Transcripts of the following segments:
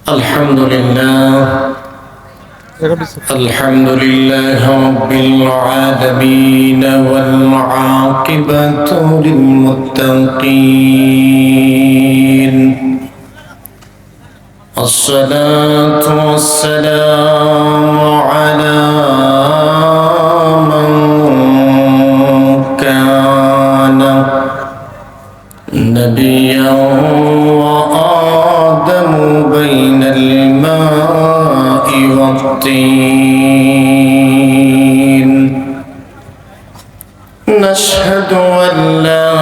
الحمد لله رب العالمين والعاقبة للمتقين الصلاة والسلام على من كان نبيا وآدم بين الماء والطين نشهد أن لا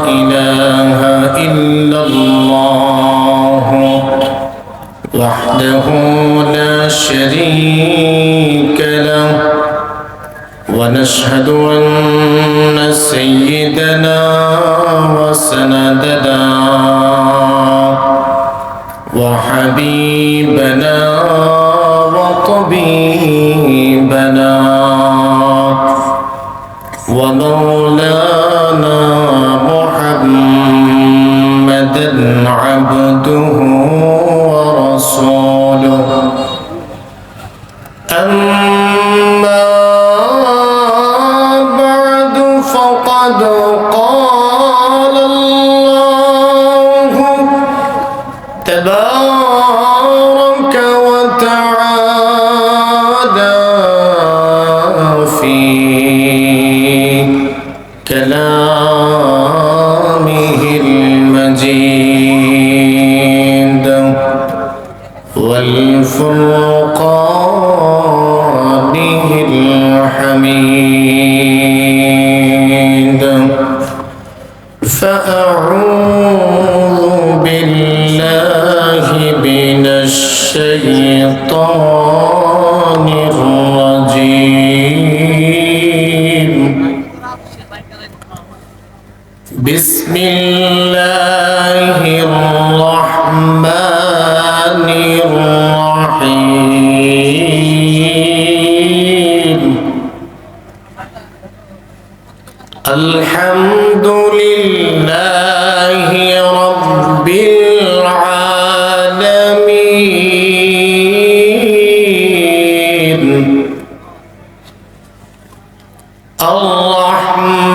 إله إلا الله وحده لا شريك له ونشهد أن سيدنا وسندنا وحبيبنا وطبيبنا ومولانا محمدا عبده ورسوله أما بعد فقد قال الله تبارك وتعالى في كلامه المجيد والفرقانه الحميد فأعوذ بالله من الشيطان الرجيم بسم الله الرحمن الرحيم الحمد لله رب العالمين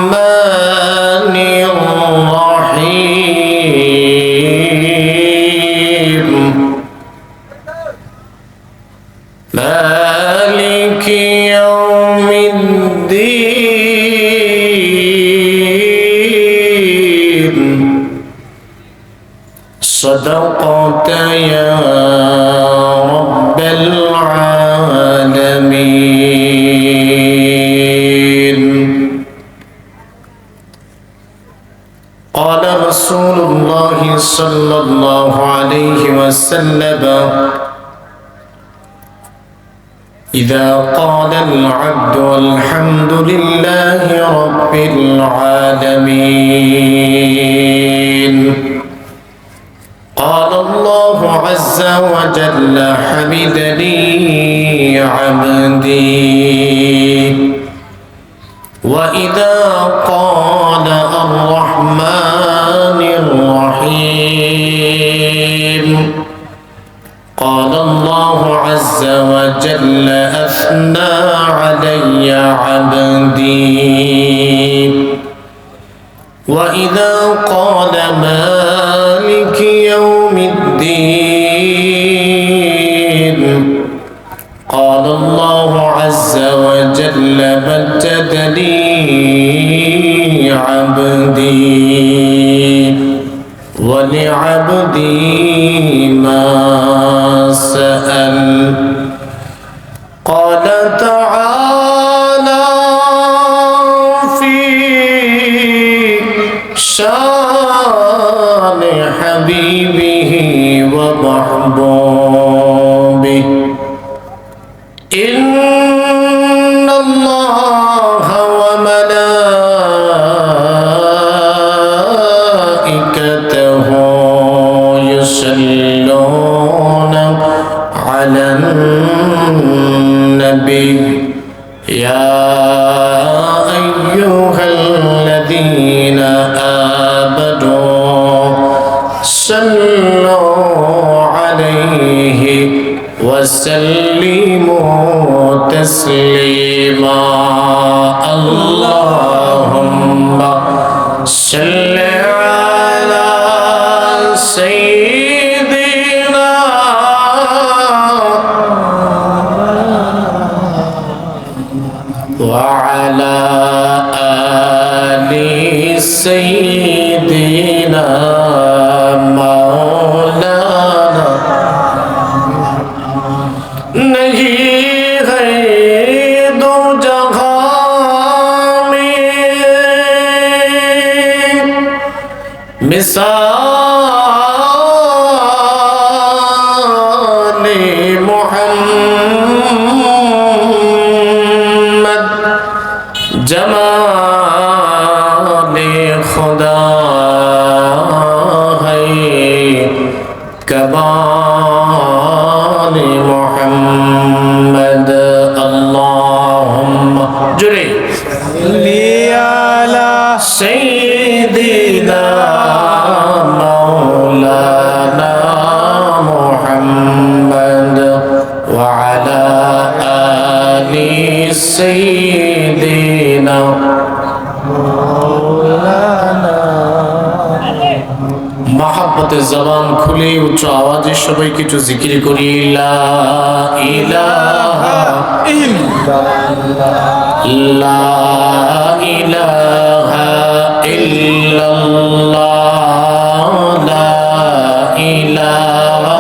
الرحمن الرحيم مالك يوم الدين صدقت يا رب العالمين قال رسول الله صلى الله عليه وسلم إذا قال العبد الحمد لله رب العالمين قال الله عز وجل حمدني عبدي وإذا قال الرحمن الرحيم قال الله عز وجل أثنى علي عبدي وإذا قال مالك يوم الدين قال الله عز وجل مجدني عبدي ولعبدي ما سأل قال تعالى في شان حبيبه ومحبوبه إن الله وملائكته يصلون على النبي يا أيها الذين آمنوا صلوا عليه وسلموا تسليما اللهم صل على سيدنا وعلى آل سيدنا مولانا नहीं है दो जहां में मिसाल मोहम्मद जमाल खुदा है कमाल मोहम्मद अल्लाहुम्मा जुरे लियाला सय्यिदिना मौलाना मुहम्मद व अला आलि सय्यिदिना मोहब्बत ज़बान खुले उच्च आवाज़े सबाई किछु जिक्र करी ला इलाहा ला इलाहा इल्लल्लाह ला इलाहा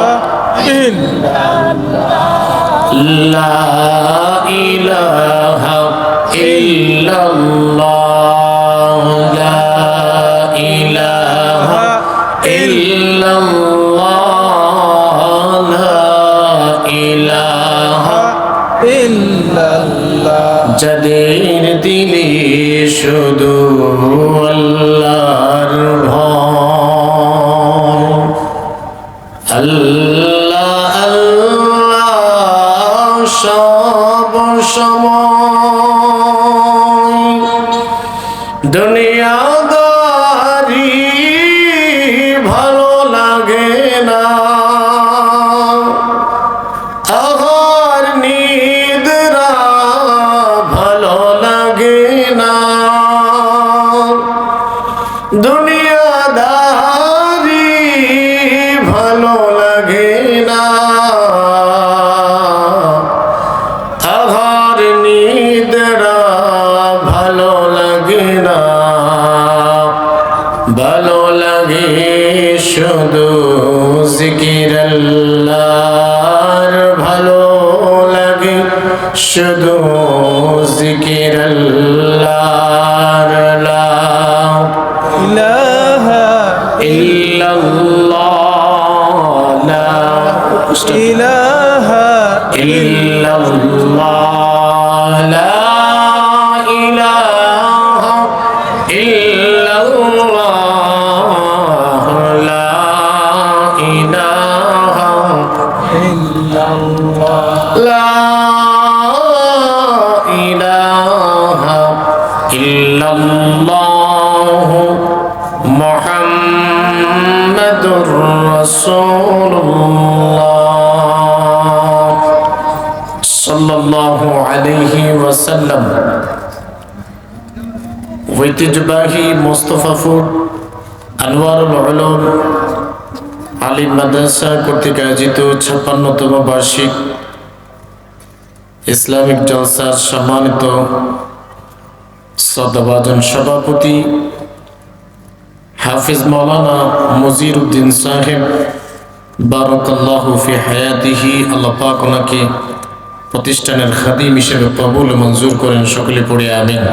ला इलाहा इल्लल्लाह ला इलाहा इल्लल्लाह ला इलाहा इल्लल्लाह যাদের দিলে শুধু আল্লাহর ভয় আল্লাহ আল্লাহ সব সময় দুনিয়াদারি ভালো লাগে না আহার নিদ্রা ভালো লাগে না দুনিয়াদারি ভালো লাগে না আহার নিদ্রা ভালো লাগে না ভালো লাগে শুধু জিকির আল্লাহর ভালো লাগে শুধু জিকির আল্লাহর লা ইলাহা ইল্লাল্লাহ লা ইলাহা ইল্লাল্লাহ লা ইলাহা ইল্লাল্লাহ লা ইলাহা ইল্লাল্লাহ লা ইলাহা ইল্লাল্লাহ মুহাম্মাদুর রাসূলুল্লাহ সাল্লাল্লাহু আলাইহি ওয়াসাল্লাম ঐতিহ্যবাহী মোস্তফাপুর আনোয়ারুল উলুম আলিম মাদ্রাসা কর্তৃক আয়োজিত 56তম বার্ষিক ইসলামিক জলসার সম্মানিত শ্রদ্ধাভাজন সভাপতি হাফিজ মাওলানা মজির উদ্দিন সাহেব বারাকাল্লাহু ফি হায়াতিহি আল্লাহ পাক ওনাকে প্রতিষ্ঠানের খাদিম হিসেবে কবুল ও মঞ্জুর করেন সকলে পড়ে আমিন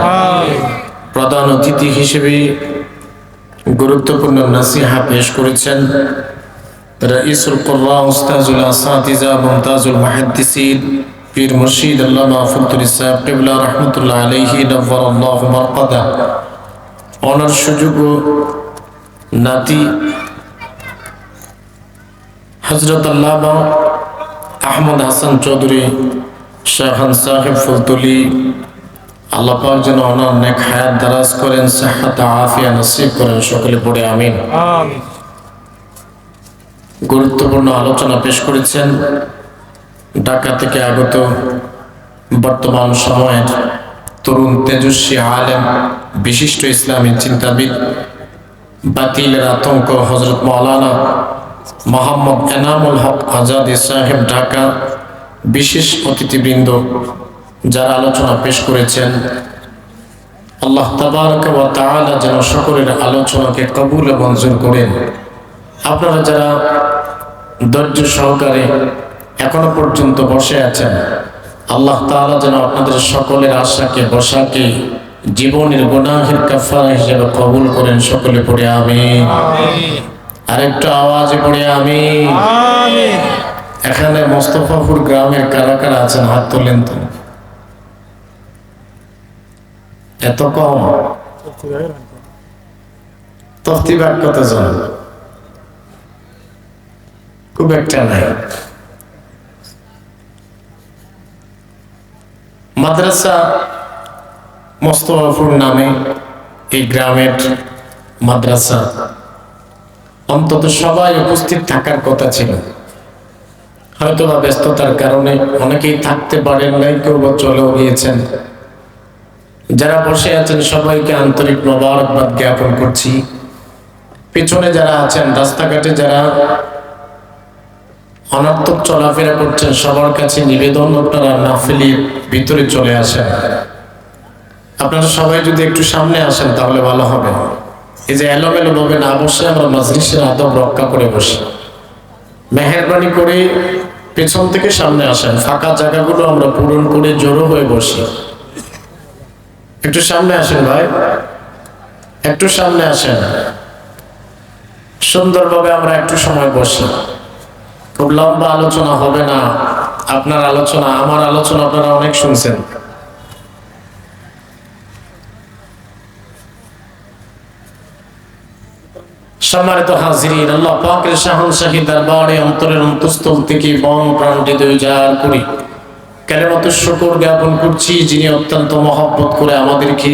প্রধান অতিথি হিসেবে গুরুত্বপূর্ণ নাসিহা পেশ করেছেন রাইসুল কুররা উস্তাজুল আসাতিজা মুমতাজুল মুহাদ্দিসিন পীর মুর্শিদ আল্লামা ফতুল সাহেব কিবলা রাহমাতুল্লাহ আলাইহি নওয়ারাল্লাহু মারকাদা ওনার সুযোগ্য নাতি হযরত আল্লামা আহমদ হাসান চৌধুরী শাহান সাহেব ফুলতলি আল্লাহ পাক যেন ওনার নেক হায়াত দারাজ করেন, সিহহাত আফিয়া নসিব করেন, সকলে পড়ে আমিন। গুরুত্বপূর্ণ আলোচনা পেশ করেছেন ঢাকা থেকে আগত বর্তমান সময়ের তরুণ তেজস্বী আলেম, বিশিষ্ট ইসলামী চিন্তাবিদ, বাতিলের আতঙ্ক হযরত মাওলানা মোহাম্মদ এনামুল হক আজাদী সাহেব ঢাকা। বিশেষ অতিথিবৃন্দ যারা আলোচনা পেশ করেছেন, আল্লাহ তাবারক ওয়া তাআলা যেন সকলের আলোচনাকে কবুল ও মঞ্জুর করেন। আপনারা যারা ধৈর্য সহকারে এখনো পর্যন্ত বসে আছেন, আল্লাহ তাআলা যেন আপনাদের সকলের আশাকে বসাকে জীবনের গুনাহের কাফারা হিসেবে কবুল করেন। সকলে পড়ে আমিন। আরেকটু আওয়াজে পড়ে আমিন। এখানে মোস্তফাপুর গ্রামের কারা কারা আছেন হাত তোলেন তো। এত কম তফতিবাগ কতজন? খুব একটা নাই। মাদ্রাসা মোস্তফাপুর নামে এই গ্রামের মাদ্রাসা, অন্তত সবাই উপস্থিত থাকার কথা ছিল। হয়তো বা ব্যস্ততার কারণে অনেকেই থাকতে পারেন নাই, কেউ বা চলেও গিয়েছেন। যারা বসে আছেন সবাইকে আন্তরিক মোবারকবাদ জ্ঞাপন করছি। পিছনে যারা আছেন, রাস্তাঘাটে যারা অনর্থক চলাফেরা করছেন, সবার কাছে নিবেদন আপনারা মাহফিলের ভিতরে চলে আসেন। আপনারা সবাই যদি একটু সামনে আসেন তাহলে ভালো হবে। এই যে এলোমেলো ভাবে না বসে আমরা মাজলিসের আদব রক্ষা করে বসি। মেহেরবানি করে পেছন থেকে সামনে আসেন, ফাঁকা জায়গাগুলো আমরা পূরণ করে জড়ো হয়ে বসি। একটু সামনে আসেন ভাই, একটু সামনে আসেন। সুন্দরভাবে আমরা একটু সময় বসি। খুব লম্বা আলোচনা হবে না। আপনার আলোচনা, আমার আলোচনা আপনারা অনেক শুনছেন। সম্মানিত হাজিরিন, আল্লাহ পাকের শাহানশাহী দরবারে অন্তরের অন্তঃস্থল থেকে মন প্রাণ হৃদয় উজাড় করি কালিমাতুশ শুকর জ্ঞাপন করছি, যিনি অত্যন্ত মহব্বত করে আমাদেরকে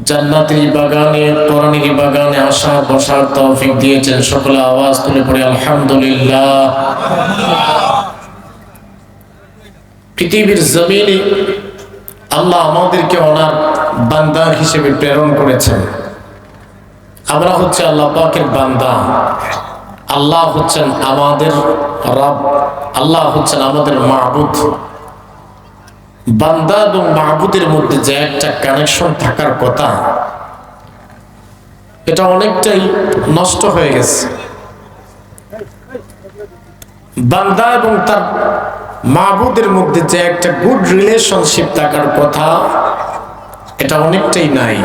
জান্নাতের বাগানে, কোরআনের বাগানে আসার বসার তৌফিক দিয়েছেন। সকলে আওয়াজ তুলে পড়ে আলহামদুলিল্লাহ। পৃথিবীর জমিনে আল্লাহ আমাদেরকে ওনার বান্দা হিসেবে প্রেরণ করেছেন। আমরা হচ্ছে আল্লাহ পাকের বান্দা। আল্লাহ হচ্ছেন আমাদের রব, আল্লাহ হচ্ছেন আমাদের মাবুদ। বান্দা এবং মাবুদের মধ্যে যে একটা কানেকশন থাকার কথা, এটা অনেকটাই নষ্ট হয়ে গেছে। বান্দা এবং তার মাবুদের মধ্যে যে একটা গুড রিলেশনশিপ থাকার কথা, এটা অনেকটাই নাই।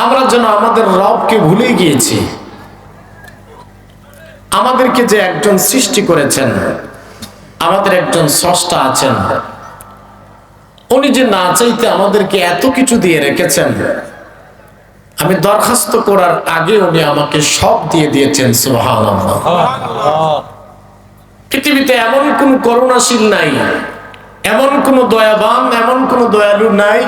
আমরা যেন আমাদের রবকে ভুলে গিয়েছি। আমাদেরকে যে একজন সৃষ্টি করেছেন, আমাদের একজন স্রষ্টা আছেন, উনি যে না চাইতে আমাদেরকে এত কিছু দিয়ে রেখেছেন, আমি দরখাস্ত করার আগে উনি আমাকে সব দিয়ে দিয়েছেন। সুবহানাল্লাহ। পৃথিবীতে এমন কোন করুণাশীল নাই, এমন কোন দয়াবান, এমন কোন দয়ালু নাই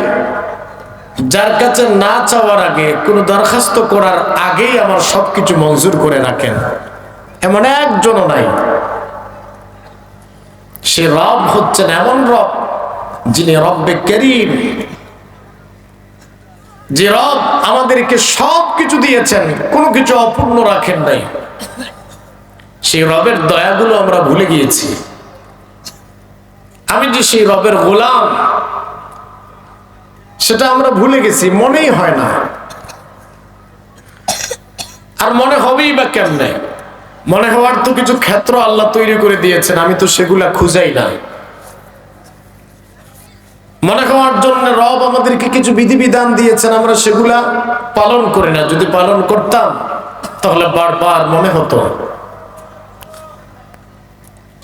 যার কাছে না চাওয়ার আগে, কোন দরখাস্ত করার আগেই আমার সবকিছু মঞ্জুর করে রাখেন। এমন একজনও নাই। সে রব হচ্ছেন এমন রব যিনি রব্বে করিম, যে রব আমাদেরকে সবকিছু দিয়েছেন, কোনো কিছু অপূর্ণ রাখেন নাই। সেই রবের দয়াগুলো আমরা ভুলে গিয়েছি। আমি যে সেই রবের গোলাম, সেটা আমরা ভুলে গেছি, মনেই হয় না। আর মনে হবেই বা কেমনে? মনে হওয়ার তো কিছু ক্ষেত্র আল্লাহ তৈরি করে দিয়েছেন, আমি তো সেগুলা খুঁজাই না। মনে হওয়ার জন্য রব আমাদেরকে কিছু বিধিবিধান দিয়েছেন, আমরা সেগুলা পালন করি না। যদি পালন করতাম তাহলে বারবার মনে হতো।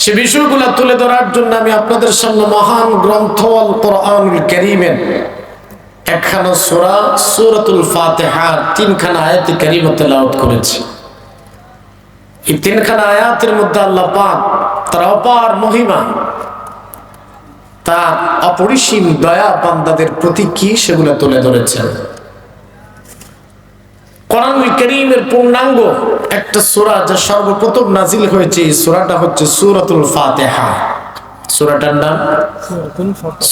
সে বিষয়গুলা তুলে ধরার জন্য আমি আপনাদের সামনে মহান গ্রন্থ আল কোরআনুল কারীমের একখানা সূরা, সূরাতুল ফাতিহার 3খানা আয়াত কারীমা তেলাওয়াত করেছি। এই 3খানা আয়াতের মধ্যে আল্লাহ পাক তার অপার মহিমা, তার অপরিসীম দয়া বান্দাদের প্রতি কি, সেগুলো তুলে ধরেছেন। কোরআনুল কারীমের পূর্ণাঙ্গ একটা সূরা যা সর্বপ্রথম নাজিল হয়েছে, এই সূরাটা হচ্ছে সূরাতুল ফাতিহা। সূরাটার নাম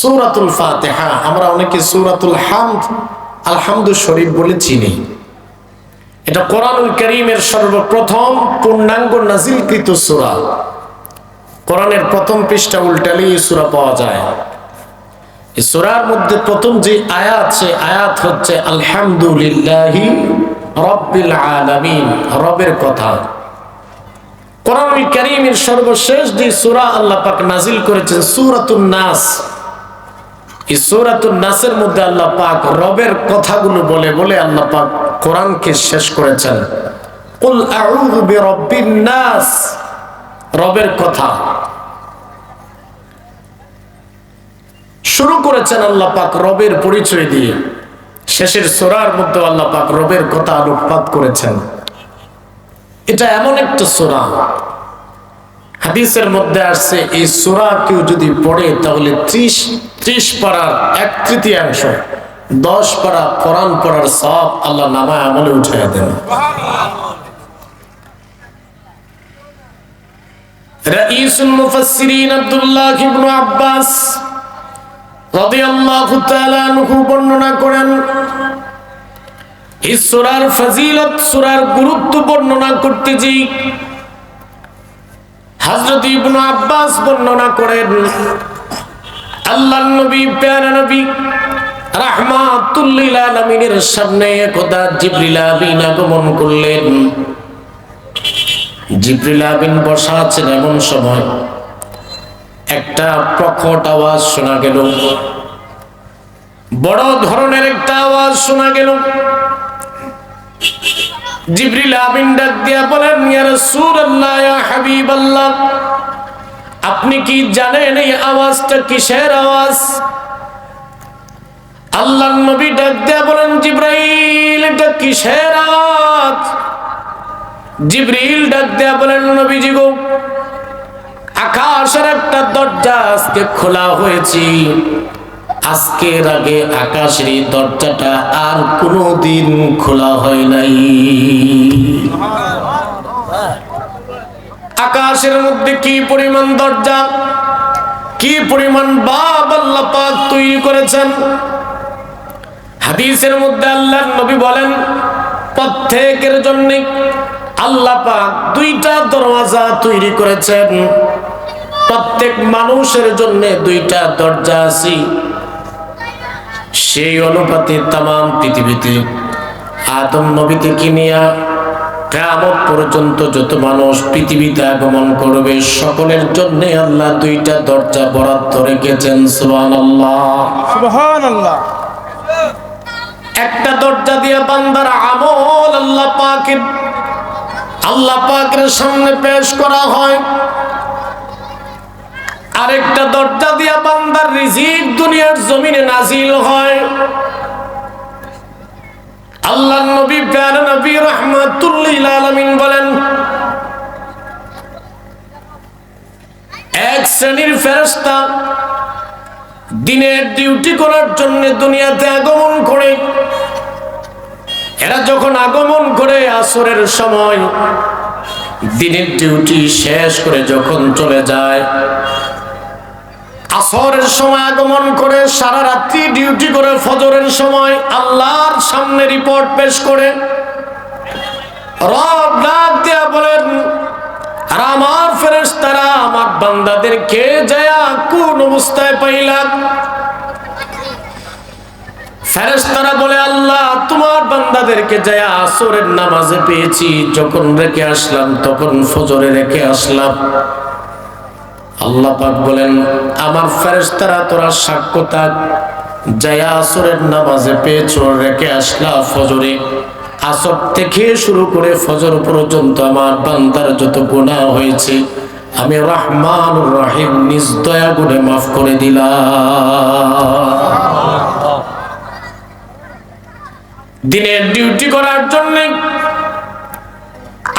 সূরাতুল ফাতিহা। আমরা অনেকে সূরাতুল হামদ, আলহামদু শরীফ বলে চিনি। এটা কোরআনুল কারীমের সর্বপ্রথম পূর্ণাঙ্গ নাজিলকৃত সূরা। কোরআনের প্রথম পৃষ্ঠা উল্টালে এই সূরা পাওয়া যায়। এই সূরার মধ্যে প্রথম যে আয়াত, সে আয়াত হচ্ছে আলহামদুলিল্লাহি রাব্বিল আলামিন, রবের কথা। কোরআনুল কারীমের সর্বশেষ যে সূরা আল্লাহ পাক নাজিল করেছেন সূরাতুন নাস। এই সূরাতুন নাসের মধ্যে আল্লাহ পাক রবের কথাগুলো বলে বলে আল্লাহ পাক কোরআনকে শেষ করেছেন। কুল আউযু বিরাব্বিন নাস, রবের কথা শুরু করেছেন আল্লাহ পাক রবের পরিচয় দিয়ে। শেষের সূরার মধ্যে আল্লাহ পাক রবের কথা আলোকপাত করেছেন। এটা এমন একটা সূরা, হাদিসের মধ্যে আসছে এই সূরা কেউ যদি পড়ে তাহলে 30 পারার 1/3, 10 পারা কোরআন পড়ার সওয়াব আল্লাহ নামায় আমলে উঠাইয়া দেন। রাইসুল মুফাসসিরিন আব্দুল্লাহ ইবনে আব্বাস রাদিয়াল্লাহু তাআলা আনহু বর্ণনা করেন, এই সূরার ফজিলত, সূরার গুরুত্ব বর্ণনা করতে যে হযরত ইবনে আব্বাস বর্ণনা করেন, আল্লাহর নবী, প্যারা নবী রাহমাতুল লিল আলামিনের সামনে একদা জিবরিল আমিন আগমন করলেন। জিবরিল আমিন বসা আছেন, এমন সময় একটা প্রকট আওয়াজ শোনা গেল, বড় ধরনের একটা আওয়াজ শোনা গেল। জিবরিল আমিন ডাক দিয়া বলেন, ইয়া রাসূলুল্লাহ, ইয়া হাবিবাল্লাহ, আপনি কি জানেন এই আওয়াজটা কিসের আওয়াজ? আল্লাহর নবী ডাক দিয়া বলেন, জিবরাইল, এটা কিসের আওয়াজ? জিবরিল ডাক দিয়া বলেন, নবীজি গো, আকাশের একটা দরজা আজকে খোলা হয়েছে। আজকের আগে আকাশের এই দরজাটা আর কোনোদিন খোলা হয় নাই। আকাশের মধ্যে কি পরিমাণ দরজা, কি পরিমাণ বাব আল্লাহ পাক তৈরি করেছেন। হাদিসের মধ্যে আল্লাহর নবী বলেন, প্রত্যেকের জন্য আল্লাহ পাক 2টা দরওয়াজা তৈরি করেছেন। প্রত্যেক মানুষের জন্য 2টা দরজা আছে। সেই অনুপাতে তামাম পৃথিবীতে আদম নবী থেকে নিয়ে কিয়ামত পর্যন্ত যত মানুষ পৃথিবীতে আগমন করবে, সকলের জন্য আল্লাহ 2টা দরজা বরাদ্দ রেখেছেন। সুবহানাল্লাহ, সুবহানাল্লাহ। একটা দরজা দিয়ে বান্দার আমল আল্লাহ পাকের সামনে পেশ করা হয়। আরেকটা দরজা দিয়া বান্দার রিজিক দুনিয়ার জমিনে নাজিল হয়। আল্লাহর নবী, প্যারা নবী রাহমাতুল লিল আলামিন বলেন, এক শ্রেণীর ফেরেশতা দিনের ডিউটি করার জন্য দুনিয়াতে আগমন করে। এরা যখন আগমন করে আসরের সময়, দিনের ডিউটি শেষ করে যখন চলে যায়, আসরের সময় আগমন করে, সারা রাত্রি ডিউটি করে, ফজরের সময় আল্লাহর সামনে রিপোর্ট পেশ করে। রব ডাক দিয়া বলেন, আর আমার ফেরেশতারা আমার বান্দাদেরকে যায়া কোন অবস্থায় পাইলাম? ফেরেশতারা বলে, আল্লাহ, তোমার বান্দাদেরকে যায়া আসরের নামাজে পেয়েছি, যখন রেখে আসলাম তখন ফজরে রেখে আসলাম। আল্লাহ পাক বলেন, আমার ফেরেশতারা তোরা সাক্ষ্য থাক, যায়া আসরের নামাজে পেয়েছ, রেখে আসলা ফজরে। আসর থেকে শুরু করে ফজর পর্যন্ত আমার বান্দার যত গুনাহ হয়েছে আমি রহমানুর রহিম নিজ দয়া গুণে মাফ করে দিলাম। দিনের ডিউটি করার জন্য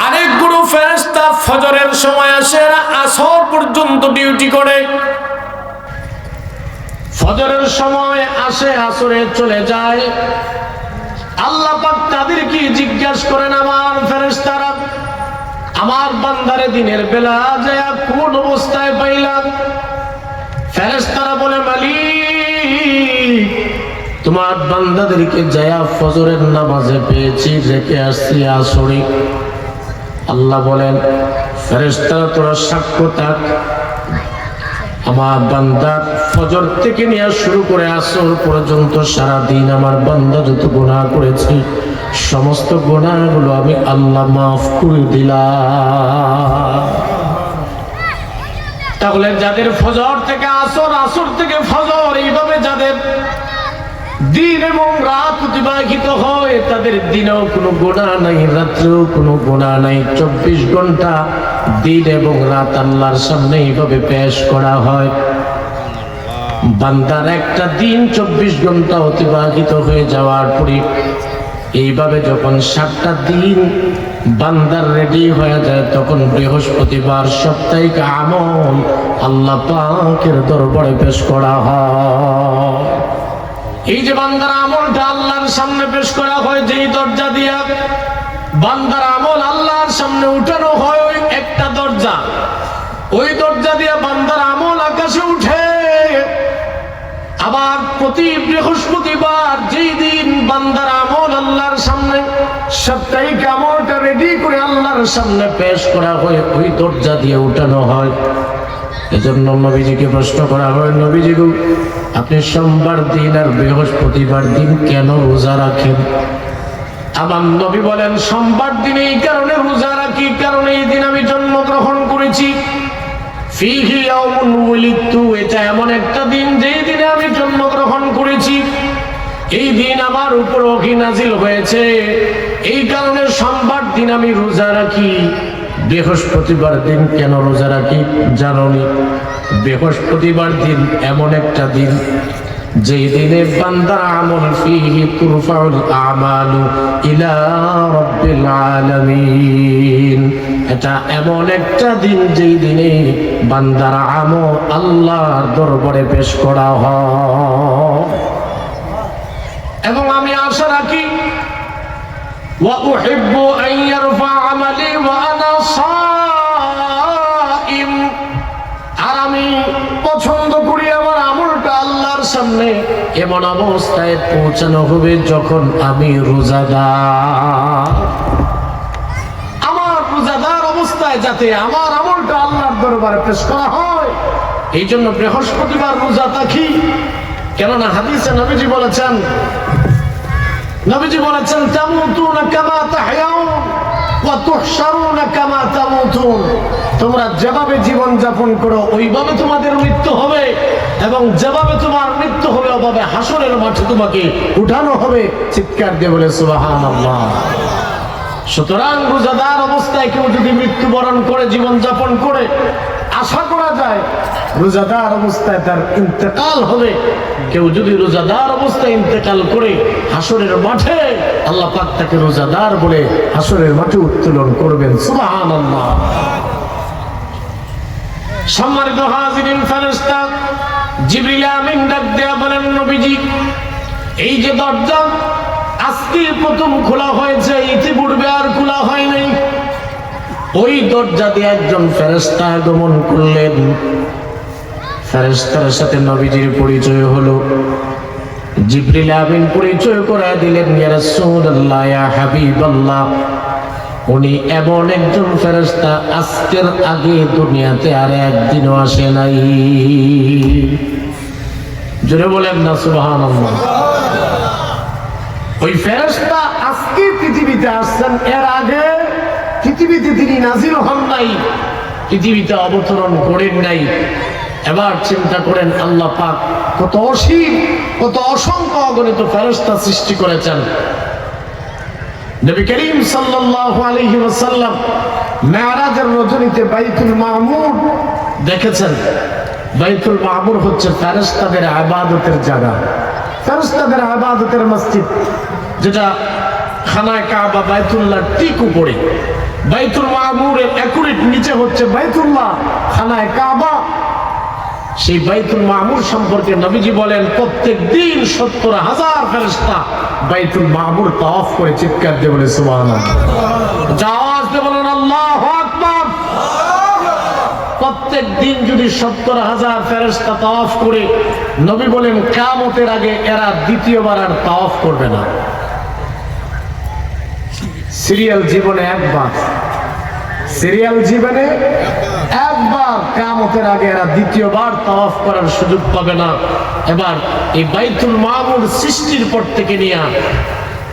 আরেক গুরু ফেরেশতা ফজরের সময় আসে, আসর পর্যন্ত ডিউটি করে। ফজরের সময় আসে, আসরে চলে যায়। আল্লাহ পাক তাদেরকে জিজ্ঞাসা করেন, আমার ফেরেশতারা আমার বান্দারে দিনের বেলা যায় কোন অবস্থায় পাইলাম? ফেরেশতারা বলে, মালিক তোমার বান্দাদেরকে যায় ফজরের নামাজে পেয়েছি, রেখে আসছি আসরে। আল্লাহ বলেন, ফেরেশতারা তোরা সাক্ষ্য থাক, আমার বান্দা ফজর থেকে নিয়ে শুরু করে আসর পর্যন্ত সারা দিন আমার বান্দা যত গুনাহ করেছে সমস্ত গুনাহগুলো আমি আল্লাহ মাফ করে দিলাম। তাহলে যাদের ফজর থেকে আসর, আসর থেকে ফজর, এইভাবে যাদের দিন এবং রাত অতিবাহিত হয়, তাদের দিনেও কোনো গুনাহ নাই, রাত্রেও কোনো গুনাহ নাই। 24 ঘন্টা দিন এবং রাত আল্লাহর সামনে এইভাবে পেশ করা হয়। বান্দার একটা দিন 24 ঘন্টা অতিবাহিত হয়ে যাওয়ার পরে এইভাবে যখন 7টা দিন বান্দার রেডি হয়ে যায়, তখন বৃহস্পতিবার সাপ্তাহিক আমল আল্লাহ পাকের দরবারে পেশ করা হয়। এই যে বান্দার আমলটা আল্লাহর সামনে পেশ করা হয়, যেই দরজা দিয়া বান্দার আমল আল্লাহর সামনে উঠানো হয়, ওই একটা দরজা, ওই দরজা দিয়ে বান্দার আমল আকাশে উঠে। আবার প্রতি বৃহস্পতিবার যেই দিন বান্দার আমল আল্লাহর সামনে সাপ্তাহিক আমলটা রেডি করে আল্লাহর সামনে পেশ করা হয়, ওই দরজা দিয়ে উঠানো হয়। এজন্য নবীজিকে প্রশ্ন করা হয়, নবীজি গো আপনি সোমবার দিন আর বৃহস্পতিবার দিন কেন রোজা রাখেন? আমার নবী বলেন, সোমবার দিন এই কারণে রোজা রাখি, কারণ এই দিন আমি জন্মগ্রহণ করেছি। ফিহি ইয়াউমুন উলিদতু, এটা এমন একটা দিন যেই দিনে আমি জন্মগ্রহণ করেছি, এই দিন আমার উপর ওহী নাজিল হয়েছে, এই কারণে সোমবার দিন আমি রোজা রাখি। বৃহস্পতিবার দিন কেন রোজা রাখি জানোনি? বৃহস্পতিবার দিন এমন একটা দিন যেই দিনে বান্দার আমল ফিহি তুরফাউল আমালু ইলা রাব্বিল আলামিন, এটা এমন একটা দিন যেই দিনে বান্দার আমল আল্লাহর দরবারে পেশ করা হয়। এবং আমি আশা রাখি وأحب أن يرفع عملي وأنا صائم, আর আমি পছন্দ করি আমার আমলটা আল্লাহর সামনে এমন অবস্থায় পৌঁছানো হবে যখন আমি রোজাদার। আমার রোজাদার অবস্থায় যাতে আমার আমলটা আল্লাহর দরবারে পেশ করা হয়, এই জন্য বৃহস্পতিবার রোজা রাখি। কেননা হাদিসে নবীজি বলেছেন, তামুতুনা কামা তাহয়াউন ওয়া তুহশারুনা কামা তামুতুন, তোমরা যেভাবে জীবন যাপন করো ওইভাবে তোমাদের মৃত্যু হবে, এবং যেভাবে তোমার মৃত্যু হবে ওভাবে হাসরের মাঠে তোমাকে উঠানো হবে। চিৎকার দিয়ে বলে সুবহানাল্লাহ। সুতরাং রোজাদার অবস্থায় কেউ যদি মৃত্যুবরণ করে জীবন যাপন করে, আশা করা যায় রোজাদার অবস্থায় তার ইন্তেকাল হবে। কেউ যদি রোজাদার অবস্থায় ইন্তেকাল করে হাসরের মাঠে আল্লাহ পাক তাকে রোজাদার বলে হাসরের মাঠে উত্তোলন করবেন। সুবহানাল্লাহ। সম্মানিত হাজিরিন, ফেরেশতা জিবরিল আমিন ডাক দেয়া বলেন, নবীজি এই যে দরজা আজকে প্রথম খোলা হয়েছে, ইতিপূর্বে আর খোলা হয় নাই, ওই দরজা দিয়ে একজন ফেরেশতা আগমন করলেন। ফেরেশতার সাথে নবীজির পরিচয় হলো। জিবরিল আমিন পরিচয় করায় দিলেন, ইয়া রাসূলুল্লাহ, ইয়া হাবিবাল্লাহ, উনি এমন একজন ফেরেশতা আজকের আগে দুনিয়াতে আর একদিনও আসে নাই। জোরে বলেন না সুবহানাল্লাহ। ওই ফেরেশতা আজকে পৃথিবীতে আসছেন, এর আগে পৃথিবীতে তিনি নাজিল হন নাই, পৃথিবীতে অবতরণ করেন নাই। এবার চিন্তা করেন আল্লাহ পাক কত অসীম, কত অসংখ্য অগণিত ফেরেশতা সৃষ্টি করেছেন। নবী করিম সাল্লাল্লাহু আলাইহি ওয়াসাল্লাম মেরাজের রজনীতে বাইতুল মামুর দেখেছেন। বাইতুল মামুর হচ্ছে ফেরেশতাদের ইবাদতের জায়গা, ফেরেশতাদের ইবাদতের মসজিদ, যেটা খানায় কাবা বাইতুল্লাহ ঠিক উপরে। বাইতুল মামুরের একুরেট নিচে হচ্ছে বাইতুল্লাহ, খানায় কাবা। সেই বাইতুল মামুর সম্পর্কে নবীজি বলেন প্রত্যেক দিন 70,000 ফেরেশতা বাইতুল মামুর তাওয়াফ করে চিৎকার দিয়ে বলে সুবহানাল্লাহ। আওয়াজ দিয়ে বলেন আল্লাহু আকবার। প্রত্যেক দিন যদি 70,000 ফেরেশতা তাওয়াফ করে, নবী বলেন কিয়ামতের আগে এরা দ্বিতীয়বার আর তাওয়াফ করবে না। সিরিয়াল জীবনে একবার, সিরিয়াল জীবনে একবার, কিয়ামতের আগে এরা দ্বিতীয়বার তাওয়াফ করার সুযোগ পাবে না। এবার এই বাইতুল মামুর সৃষ্টির পর থেকে নিয়ে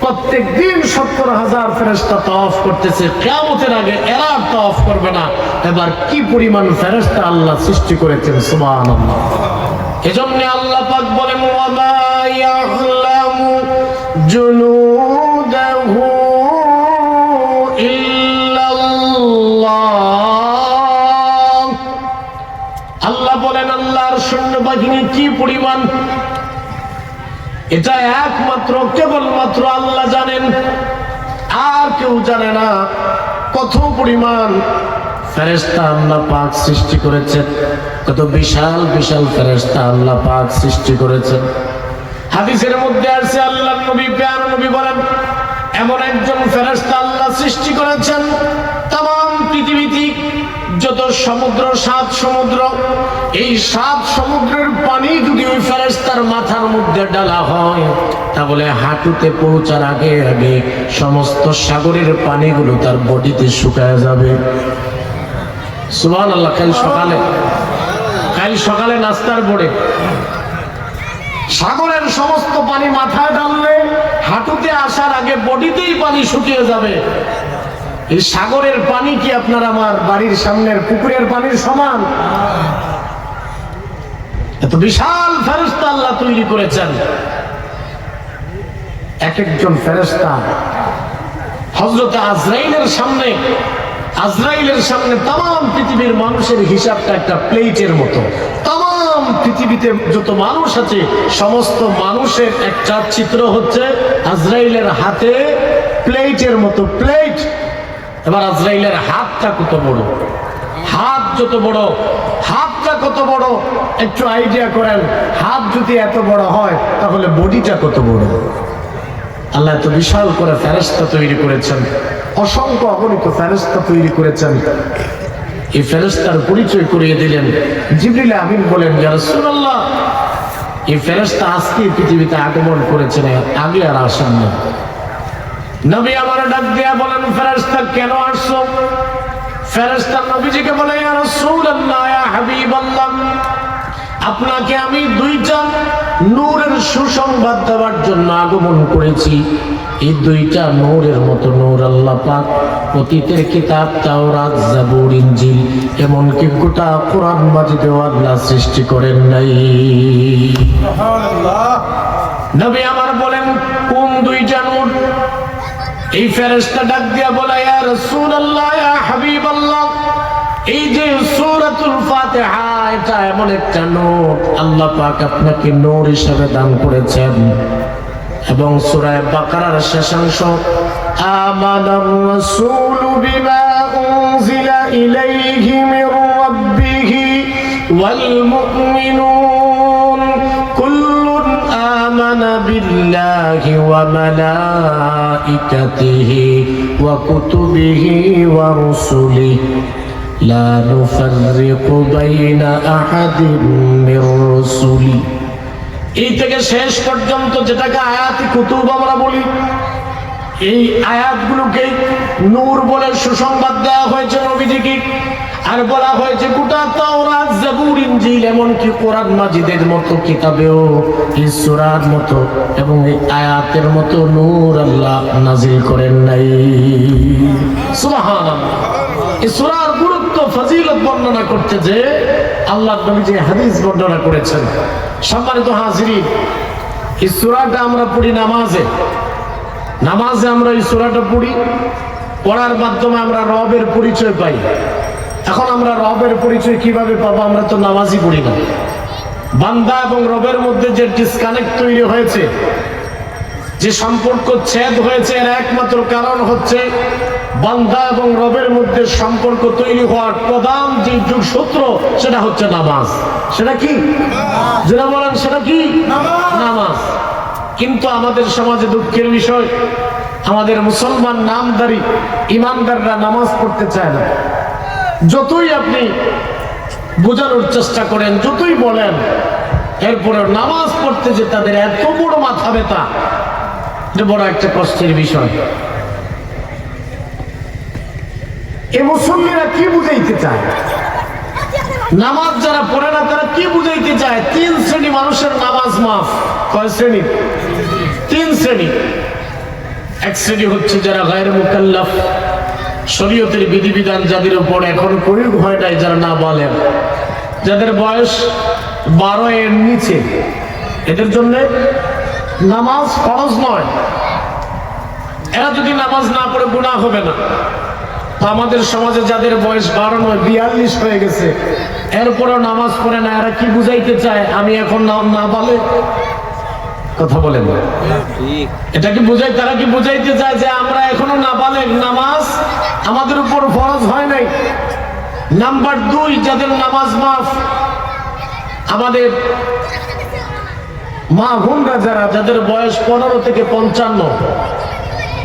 প্রত্যেক দিন 70,000 ফেরেশতা তাওয়াফ করতেছে, কিয়ামতের আগে এরা আর তাওয়াফ করবে না। এবার কি পরিমাণ ফেরেশতা আল্লাহ সৃষ্টি করেছেন, সুবহানাল্লাহ। এজন্য আল্লাহ পাক বলেন ওয়া মা ইয়াখলামু জুনুদাহু ইল্লাল্লাহ। আল্লাহ বলেন আল্লাহর সৈন্যবাহিনী কি পরিমাণ, এটা একমাত্র কেবলমাত্র আল্লাহ জানেন, আর কেউ জানে না। কত পরিমাণ ফেরেশতা আল্লাহ পাক সৃষ্টি করেছেন, কত বিশাল বিশাল ফেরেশতা আল্লাহ পাক সৃষ্টি করেছেন। হাদিসের মধ্যে আছে আল্লাহর নবী প্যার নবী বলেন এমন একজন ফেরেশতা আল্লাহ সৃষ্টি করেছেন, তাম পৃথিবীতে যত সমুদ্র, 7 সমুদ্র, এই 7 সমুদ্রের পানি যদি ওই ফেরেশতার মাথার মধ্যে ডালা হয়, তাহলে হাঁটুতে পৌঁছার আগে আগে সমস্ত সাগরের পানিগুলো তার বডিতে শুকায় যাবে। সুবহানাল্লাহ। কাল সকালে নাস্তার পরে সাগরের সমস্ত পানি মাথায় ডাললে হাঁটুতে আসার আগে বডিতেই পানি শুকিয়ে যাবে। এই সাগরের পানি কি আপনার আমার বাড়ির সামনের পুকুরের পানির সমান? এত বিশাল ফেরেশতা আল্লাহ তৈরি করেছেন। এক একজন ফেরেশতা হযরত আজরাইলের সামনে তাম পৃথিবীর মানুষের হিসাবটা একটা প্লেটের মতো। তাম পৃথিবীতে যত মানুষ আছে সমস্ত মানুষের একটা চিত্র হচ্ছে আজরাইলের হাতে প্লেটের মতো প্লেট। এবার আজরাইলের হাতটা কত বড়, হাত যত বড়, হাতটা কত বড় একটু আইডিয়া করেন। হাত যদি এত বড় হয় তাহলে বডিটা কত বড়। আল্লাহ এত বিশাল করে ফেরেশতা তৈরি করেছেন, অসংখ্য অগণিত ফেরেশতা তৈরি করেছেন। এই ফেরেশতার পরিচয় করিয়ে দিলেন জিবরিল আমিন বলেন ইয়া রাসূলুল্লাহ, এই ফেরেশতা আজকে পৃথিবীতে আগমন করেছেন, আগে আর আসেন না। নবী আমার ডাক দিয়া বলেন ফেরেশতা কেন আসছো? ফেরেশতা নবীজিকে বলে ইয়া রাসূলুল্লাহ, ইয়া হাবিবাল্লাহ, আপনাকে আমি 2টা নূরের সুসংবাদ দেওয়ার জন্য আগমন করেছি। এই 2টা নূরের মতো নূর আল্লাহ পাক অতীতের কিতাব তাওরাত, জাবুর, ইনজিল, এমনকি গোটা কোরআন মাজিদেও আল্লাহ সৃষ্টি করেন নাই। সুবহানাল্লাহ। নবী আমার বলেন কোন 2টা নূর? এই ফেরেশতা ডাক দিয়া বলে ইয়া রাসূলুল্লাহ, ইয়া হাবিবাল্লাহ, এই যে সূরাতুল ফাতিহা এটা এমন একটা নূর আল্লাহ পাক আপনাকে নূর হিসেবে দান করেছেন। এবং সূরা বাকারার শেষাংশ আমানার রাসূলু বিমা উনজিলা ইলাইহি মির রাব্বিহি ওয়াল মুমিনুন কুল্লুন আমানা বিল্লাহি ওয়া মালাইকাতিহি ওয়া কুতুবিহি ওয়া রুসুলিহি লা নুফাররিকু বাইনা আহাদিন মির রুসুলি। এই থেকে শেষ পর্যন্ত যেটাকে আয়াতি কুতুব আমরা বলি, এই আয়াতগুলোকে নূর বলে সুসংবাদ দেওয়া হয়েছে নবীজিকে। আর বলা হয়েছে গোটা তাওরাত, জাবুর, ইনজিল, এমনকি কোরআন মাজিদের মতো কিতাবেও এই সূরার মতো এবং এই আয়াতের মতো নূর আল্লাহ নাজিল করেন নাই। সুবহানাল্লাহ। এই সূরার গুরুত্ব, ফজিলত বর্ণনা করতে যে আল্লাহর নবী যে হাদিস বর্ণনা করেছেন। সম্মানিত হাজিরিন, এই সূরাটা আমরা পড়ি নামাজে আমরা এই সূরাটা পড়ি, পড়ার মাধ্যমে আমরা রবের পরিচয় পাই। এখন আমরা রবের পরিচয় কিভাবে পাবো? আমরা তো নামাজই পড়ি না। বান্দা এবং রবের মধ্যে যে ডিসকানেক্ট তৈরি হয়েছে, যে সম্পর্ক ছেদ হয়েছে এর একমাত্র কারণ হচ্ছে বান্দা এবং রবের মধ্যে সম্পর্ক তৈরি হওয়ার প্রধান যে যোগসূত্র সেটা হচ্ছে নামাজ। সেটা কি? যেটা বলেন সেটা কি? নামাজ। কিন্তু আমাদের সমাজে দুঃখের বিষয়, আমাদের মুসলমান নামধারী ইমানদাররা নামাজ পড়তে চায় না। যতই আপনি বোঝানোর চেষ্টা করেন, যতই বলেন, এরপরে নামাজ পড়তে যে তাদের এত বড় মাথা ব্যথা, এটা বড় একটা কষ্টের বিষয়। এই মুসল্লিরা কি বুঝাইতে চায়? নামাজ যারা পড়ে না তারা কি বুঝাইতে চায়? 3 শ্রেণী মানুষের নামাজ মাফ। কয় শ্রেণী? 3 শ্রেণী। এক শ্রেণী হচ্ছে যারা গায়রে মুকাল্লাফ, শরীয়তের বিধিবিধান যাদের উপর এখনো প্রয়োগ হয় নাই, যারা না বলেন, যাদের বয়স 12 এর নিচে, এদের জন্য নামাজ ফরজ নয়। এরা যদি নামাজ না পড়ে গুনাহ হবে না। তো আমাদের সমাজে যাদের বয়স 12 নয় 42 হয়ে গেছে, এরপরেও নামাজ পড়ে না, এরা কি বুঝাইতে চায়? আমি এখন না বলে কথা বলেন, এটা কি বুঝাই? তারা কি বুঝাইতে চায় যে আমরা এখনো না বলে নামাজ আমাদের উপর ফরজ হয় নাই? নাম্বার 2, যাদের নামাজ মাফ, আমাদের মা বোনরা যারা, যাদের বয়স 15 থেকে 55,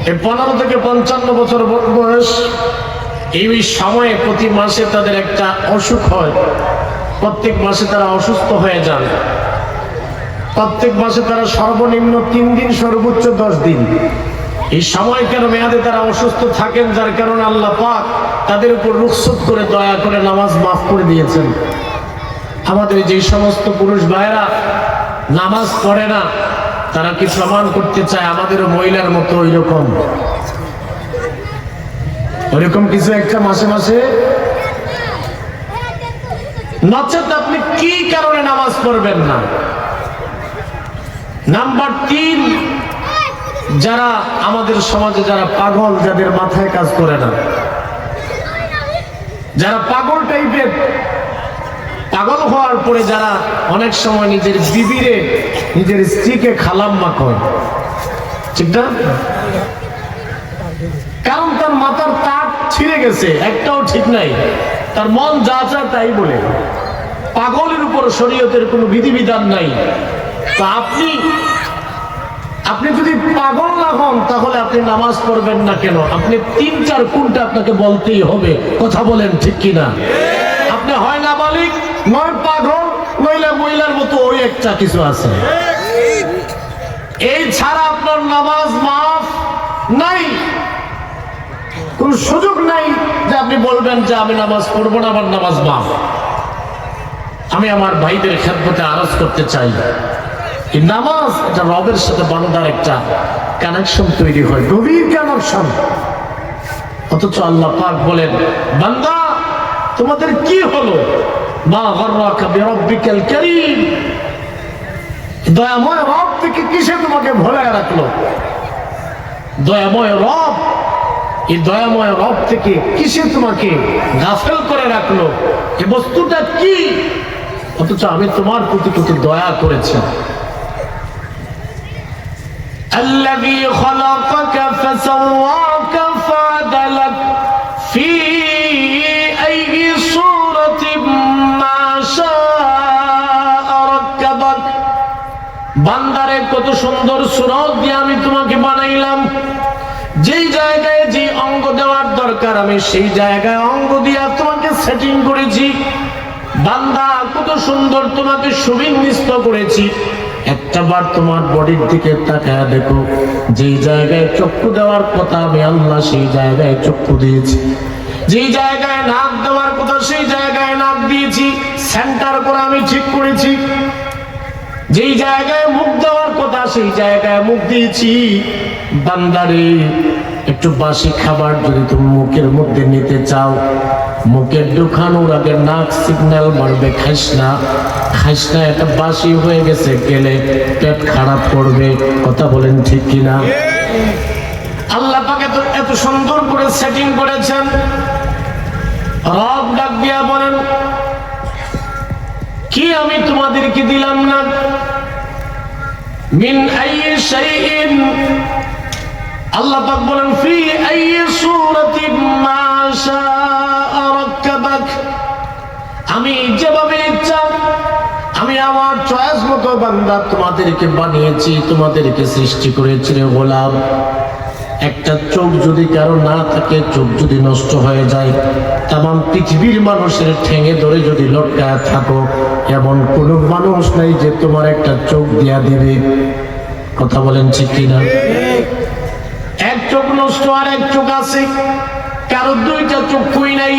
এই 15 থেকে 55 বছর বয়স, এই সময়ে প্রতি মাসে তাদের একটা অসুখ হয়। প্রত্যেক মাসে তারা অসুস্থ হয়ে যান। প্রত্যেক মাসে তারা সর্বনিম্ন 3 দিন, সর্বোচ্চ 10 দিন এই সময়কার মেয়াদে তারা অসুস্থ থাকেন, যার কারণে আল্লাহ পাক তাদের উপর রুখসত করে দয়া করে নামাজ মাফ করে দিয়েছেন। আমাদের যে সমস্ত পুরুষ ভাইরা নামাজ পড়ে না, তারা কি প্রমাণ করতে চায় আমাদেরও মহিলার মতো ওইরকম কিছু একটা মাসে মাসে? নচেত আপনি কি কারণে নামাজ পড়বেন না? নাম্বার 3, যারা আমাদের সমাজে যারা পাগল, যাদের মাথায় কাজ করে না, যারা পাগল টাইপের, পাগল হওয়ার পরে যারা অনেক সময় নিজের বিবিরে, নিজের স্ত্রীকে খালাম্মা করে, ঠিক না? কারণ তার মাথার তার ছিঁড়ে গেছে, একটাও ঠিক নাই, তার মন যা চায় তাই বলে। পাগলের উপর শরীয়তের কোনো বিধিবিধান নাই। তা আপনি যদি পাগল না হন, তাহলে আপনি নামাজ পড়বেন না কেন? আপনি 3-4 কোনটা আপনাকে বলতেই হবে। কথা বলেন ঠিক কিনা? আপনি হয় নাবালিগ, নয় পাগল, নইলে মহিলার মতো ওই একটা কিছু আছে। এই ছাড়া আপনার নামাজ মাফ নাই, কোন সুযোগ নাই যে আপনি বলবেন যে আমি নামাজ পড়বো না, আমার নামাজ মাফ। আমি আমার ভাইদের খেদমতে আরজ করতে চাই, এই নামাজ এটা রবের সাথে বান্দার একটা কানেকশন তৈরি হয়, গভীর কানেকশন। অথচ আল্লাহ পাক বলেন, বান্দা তোমাদের কি হলো? মা গররাকা বিরাব্বিকাল কারীম, দয়াময় রব থেকে কিসে তোমাকে ভোলায় রাখলো? দয়াময় রব, এই দয়াময় রব থেকে কিসে তোমাকে গাফেল করে রাখলো? এই বস্তুটা কি? অথচ আমি তোমার প্রতি কত দয়া করেছি। الذي خلقك فسواك فعدلك في أي صورة ما شاء ركبك। বান্দারে কত সুন্দর সূরত দিয়ে আমি তোমাকে বানাইলাম, যেই জায়গায় যে অঙ্গ দেওয়ার দরকার আমি সেই জায়গায় অঙ্গ দিয়ে তোমাকে সেটিং করেছি। বান্দা কত সুন্দর তোমাকে সুবিন্যস্ত করেছি। একটাবার তোমার বডির দিকে তাকায় দেখো, যেই জায়গায় চক্ষু দেওয়ার কথা আমি আল্লাহ সেই জায়গায় চক্ষু দিয়েছি, যেই জায়গায় নাক দেওয়ার কথা সেই জায়গায় নাক দিয়েছি, সেন্টার করে আমি ঠিক করেছি। যেই জায়গায় মুখ দেওয়ার কথা সেই জায়গায় মুখ দিয়েছি। বান্দারে, একটু বাসি খাবার যদি তুমি মুখের মধ্যে নিতে চাও, মুখের ঢুকানোর আগে নাক সিগন্যাল মারবে, খাইস না, খাইস না, এটা বাসি হয়ে গেছে, গেলে পেট খারাপ করবে। কথা বলেন ঠিক কিনা? আল্লাহ পাক এত সুন্দর করে সেটিং করেছেন। রব ডাক দিয়া বলেন, কি আমি তোমাদেরকে দিলাম না? মিন আইয়ি শাইইন, আল্লাহ পাক বলেন ফি আইয়ি সূরাতিন মা শাআ রাক্কাবাক, আমি যেভাবে ইচ্ছা আমি আমার চয়েস মতো বান্দা তোমাদেরকে বানিয়েছি, তোমাদেরকে সৃষ্টি করেছি রে গোলাম। একটা চোখ যদি কারো না থাকে, চোখ যদি নষ্ট হয়ে যায়, তামাম পৃথিবীর মানুষের ঠেঙে ধরে যদি লটকায় থাকো, এমন কোন মানুষ নাই যে তোমার একটা চোখ দিয়া দিবে। কথা বলেন ঠিক কিনা? এক চোখ নষ্ট আর এক চোখ আছে, কারো দুইটা চক্ষুই নাই।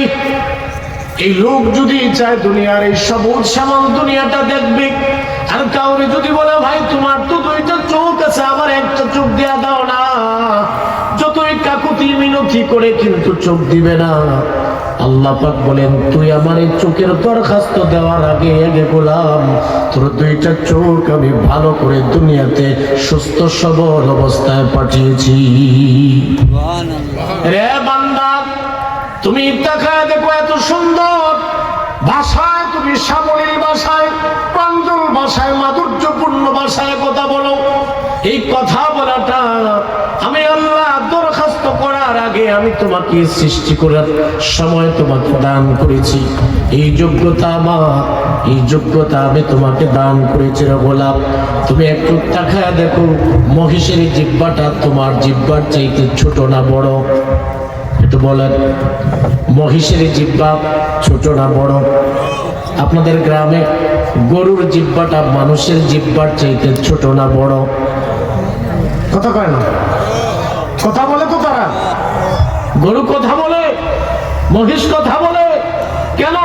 এই লোক যদি চায় দুনিয়ার এই সবুজ শ্যামল দুনিয়াটা দেখবে, আর কাউরে যদি বলে ভাই তোমার তো দুইটা চোখ আছে, আমার একটা চোখ দেয়া দাও না, যতই কাকুতি মিনতি করে কিন্তু চোখ দিবে না। আল্লাহ পাক বলেন তুই আমার এই চোখের দরখাস্ত দেওয়ার আগে গোলাম, তোর দুইটা চোখ আমি ভালো করে দুনিয়াতে সুস্থ সবল অবস্থায় পাঠিয়েছি। রে বান্দা, তুমি তাকায় দেখো, এত সুন্দর ভাষায় তুমি সাবলীল ভাষায়, প্রাঞ্জল ভাষায়, মাধুর্যপূর্ণ ভাষায় কথা বলো। এই কথা বলাটা আমি আল্লাহ দরখাস্ত করার আগে আমি তোমাকে সৃষ্টি করার সময় তোমাকে দান করেছি। এই যোগ্যতা আমার, এই যোগ্যতা আমি তোমাকে দান করেছি রে গোলাপ। তুমি একটু তাকায় দেখো, মহিষের জিহ্বাটা তোমার জিহ্বার চাইতে ছোট না বড়? একটু বলেন, মহিষের জিহ্বা ছোট না বড়? আপনাদের গ্রামে গরুর জিহ্বাটা মানুষের জিহ্বার চাইতে ছোট না বড়? কথা কয় না, কথা বলে তো তারা। গরু কথা বলে, মহিষ কথা বলে, কেন?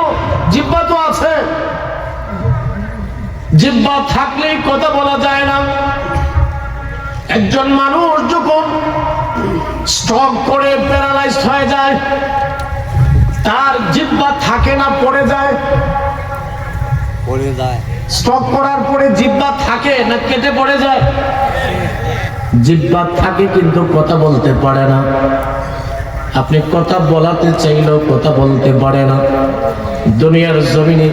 জিহ্বা তো আছে। জিহ্বা থাকলেই কথা বলা যায় না। একজন মানুষ যখন স্ট্রোক করে প্যারালাইজ হয়ে যায়, তার জিহ্বা থাকে না, পড়ে যায়? স্ট্রোক করার পরে জিহ্বা থাকে না কেটে পড়ে যায়? জিহ্বা থাকে কিন্তু কথা বলতে পারে না। আপনি কথা বলাতে চাইলেও কথা বলতে পারে না। দুনিয়ার জমিনে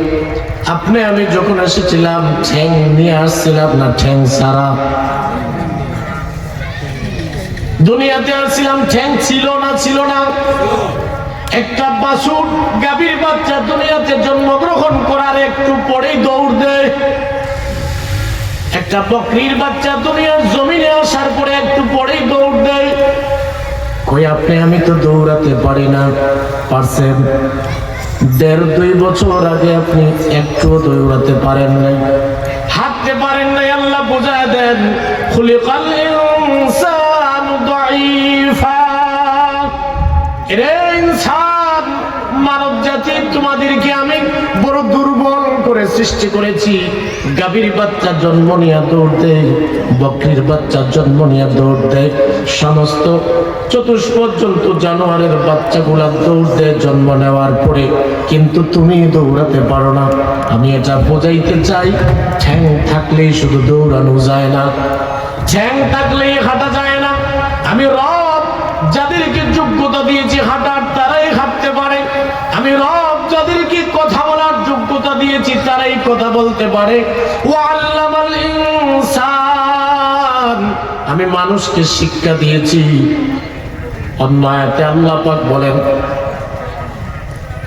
আপনি আমি যখন এসেছিলাম, ঠ্যাং নিয়ে আসছিলাম না ঠ্যাং ছাড়া? দুনিয়াতে আসছিলাম, ঠ্যাং ছিল না? ছিল না। একটা বাছুর গাভীর বাচ্চা দুনিয়াতে জন্মগ্রহণ করার একটু পরেই দৌড় দেয়। একটা বকরির বাচ্চা দুনিয়ার জমিনে আসার পরে একটু পরেই দৌড় দেয়। কই আপনি আমি তো দৌড়াতে পারি না। পারছেন? 1.5-2 বছর আগে আপনি একটু দৌড়াতে পারেন নাই, হাঁটতে পারেন নাই। আল্লাহ বোঝায় দেন, খুলিকাল ইনসানু দাঈফা। রে ইনসান, মানব জাতি, তোমাদেরকে আমি বড় দুর্বল করে সৃষ্টি করেছি। গাভীর বাচ্চা জন্ম নিয়ে দৌড় দেয়, বকরির বাচ্চা জন্ম নিয়ে দৌড় দেয়, সমস্ত চতুষ্পদ জন্তু জানোয়ারের বাচ্চাগুলা দৌড় দেয় জন্ম নেওয়ার পরে, কিন্তু তুমি দৌড়াতে পারো না। আমি এটা বোঝাইতে চাই, ঠ্যাং থাকলেই শুধু দৌড়ানো যায় না, ঠ্যাং থাকলেই হাঁটা যায় না। আমি রব যাদেরকে যোগ্যতা দিয়েছি হাঁটার, তারাই হাঁটতে পারে। আমি রব যাদেরকে কথা বলার যোগ্যতা দিয়েছি, তারাই কথা বলতে পারে। ওয়াল্লামাল ইনসান, আমি মানুষকে শিক্ষা দিয়েছি। অন্য আয়াতে আল্লাহ পাক বলেন,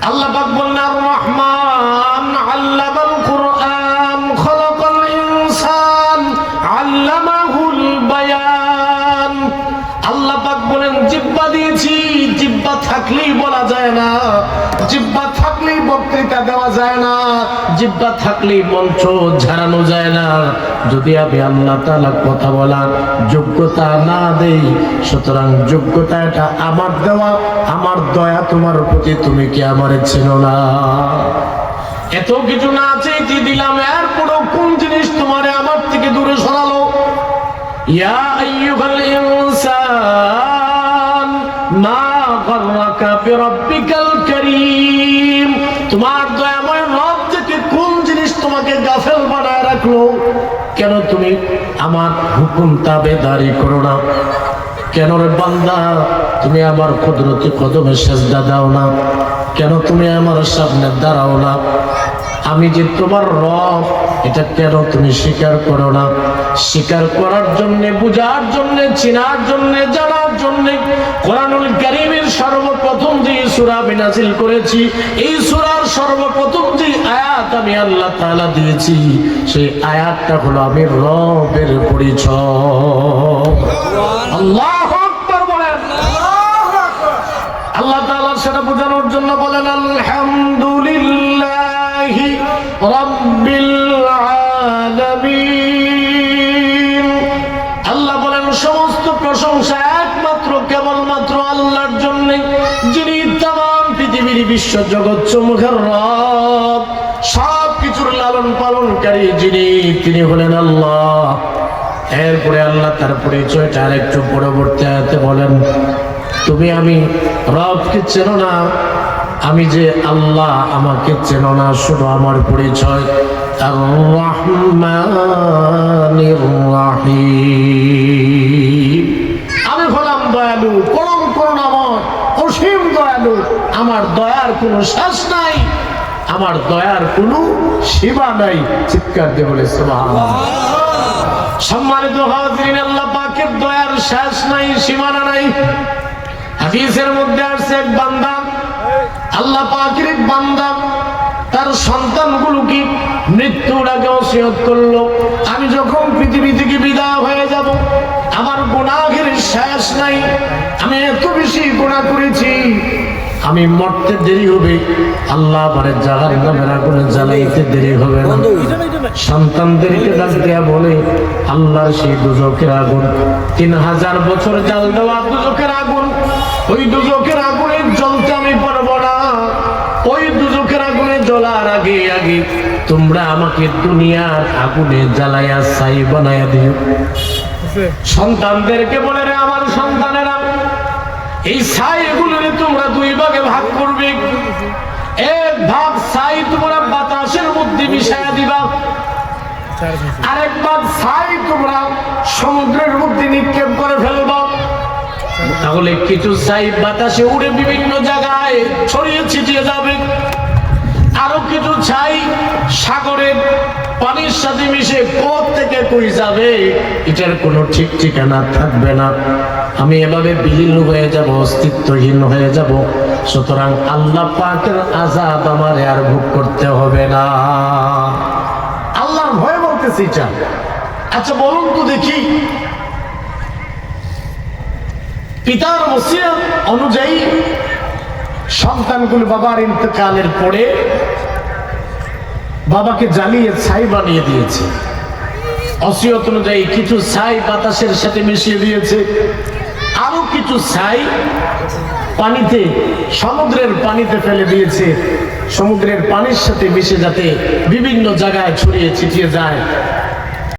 আল্লাহ পাক বলেন, আর রহমান আল্লামাল কুরআন খলাকাল ইনসান আল্লামাহুল বায়ান। আল্লাহ পাক বলেন, জিহ্বা দিয়েছি, জিহ্বা থাকলেই বলা যায় না, জিহ্বা থাকলেই বক্তৃতা দেওয়া যায় না, জিহ্বা থাকলেই মঞ্চ ঝাড়ানো যায় না। যদি আমি আল্লাহ তাআলা কথা বলার যোগ্যতা না দেই, সুতরাং যোগ্যতা এটা আমার দেওয়া, আমার দয়া তোমার প্রতি, তুমি কি আমারে চেনো না? এত কিছু না চাইতে দিলাম, এরপরও কোন জিনিস তোমারে আমার থেকে দূরে সরালো? ইয়া আইয়ুহাল ইনসান মা গাররাকা বিরাব্বিকাল কারীম। তোমার দয়াময় রব থেকে কোন জিনিস তোমাকে গাফেল বানায় রাখলো? কেন তুমি আমার হুকুম তাবেদারি করো না? কেন রে বান্দা তুমি আমার কুদরতি কদমে সেজদা দাও না? কেন তুমি আমার সামনে দাঁড়াও না? আমি যে তোমার রব, এটা কেন তুমি স্বীকার করো না? স্বীকার করার জন্য, বুঝার জন্য, চেনার জন্য, জানার জন্য কোরআনুল কারীমের সর্বপ্রথম যে সূরা আমি নাযিল করেছি, এই সূরার সর্বপ্রথম যে আয়াত আমি আল্লাহ তাআলা দিয়েছি, সেই আয়াতটা হলো আমি রবের পরিচয়। আল্লাহু আকবার বলেন। আল্লাহ তাআলা সেটা বোঝানোর জন্য বলেন আলহামদুলিল্লাহি রাব্বিল আলামিন। আল্লাহ বলেন সমস্ত প্রশংসা একমাত্র কেবলমাত্র আল্লাহর জন্য, যিনি তামাম পৃথিবীর বিশ্ব জগৎ সমূহের রব, সব কিছুর লালন পালনকারী যিনি, তিনি হলেন আল্লাহ। এরপরে আল্লাহ তার পরিচয়টা আরেকটু পরবর্তী আয়াতে বলেন, তুমি আমি রবকে চেনো না, আমি যে আল্লাহ আমাকে চেনো না, শুধু আমার পরিচয় আর রহমানির রহিম। আমি হলাম দয়ালু, পরম করুণাময়, অসীম দয়ালু। আমার দয়ার কোনো শেষ নাই, আমার দয়ার কোনো সীমা নাই। চিৎকার দিয়ে বলে সুবহানাল্লাহ। সম্মানিত হাজিরিন, আল্লাহ পাকের দয়ার শেষ নাই, সীমানা নাই। হাদিসের মধ্যে আসছে এক বান্দা, আল্লাহ পাকের এক বান্দা তার সন্তানগুলোকে মৃত্যুর আগে ওসিয়ত করলো, আমি যখন পৃথিবী থেকে বিদায় হয়ে যাব, আমার গুনাহের শেষ নাই, আমি এত বেশি গুনাহ করেছি, আমি মরতে দেরি হবে, আল্লাহ আমারে জাহান্নামের আগুনে জ্বালাইতে দেরি হবে না। সন্তানদেরকে ডাক দেয়া বলে, আল্লাহর সেই দুজকের আগুন, 3000 বছর জ্বাল দেওয়া দুজকের আগুন, ওই দুজকের আগুনে জ্বলতে আমি পারবো না। ওই দুজকের আগুনে জ্বলার আগে আগে তোমরা আমাকে দুনিয়ার আগুনে জ্বালাইয়া ছাই বানাইয়া দিও। সন্তানদেরকে বলে, রে আমার সন্তানেরা, এই ছাই এগুলোরে তোমরা 2 ভাগে ভাগ করবে। এক ভাগ ছাই তোমরা বাতাসের মধ্যে মিশাইয়া দিবা, আরেক ভাগ ছাই তোমরা সমুদ্রের মধ্যে নিক্ষেপ করে ফেলবা। তাহলে কিছু ছাই বাতাসে উড়ে বিভিন্ন জায়গায় ছড়িয়ে ছিটিয়ে যাবে, আরো কিছু ছাই সাগরের পানির সাথে মিশে কোথা থেকে কই যাবে, এটার কোনো ঠিক ঠিকানা থাকবে না। আমি এভাবে বিলীন হয়ে যাব, অস্তিত্বহীন হয়ে যাব। সুতরাং আল্লাহ পাকের আযাব আমার আর ভোগ করতে হবে না। আল্লাহর ভয় বলতেছি এটা। আচ্ছা বলুন তো দেখি, পিতার ওসিয়ত অনুযায়ী সন্তানগুলো বাবার ইন্তেকালের পরে বাবাকে জ্বালিয়ে ছাই বানিয়ে দিয়েছে। ওসিয়ত অনুযায়ী কিছু ছাই বাতাসের সাথে মিশিয়ে দিয়েছে, আরো কিছু ছাই পানিতে, সমুদ্রের পানিতে ফেলে দিয়েছে। সমুদ্রের পানির সাথে মিশে যাতে বিভিন্ন জায়গায় ছড়িয়ে ছিটিয়ে যায়।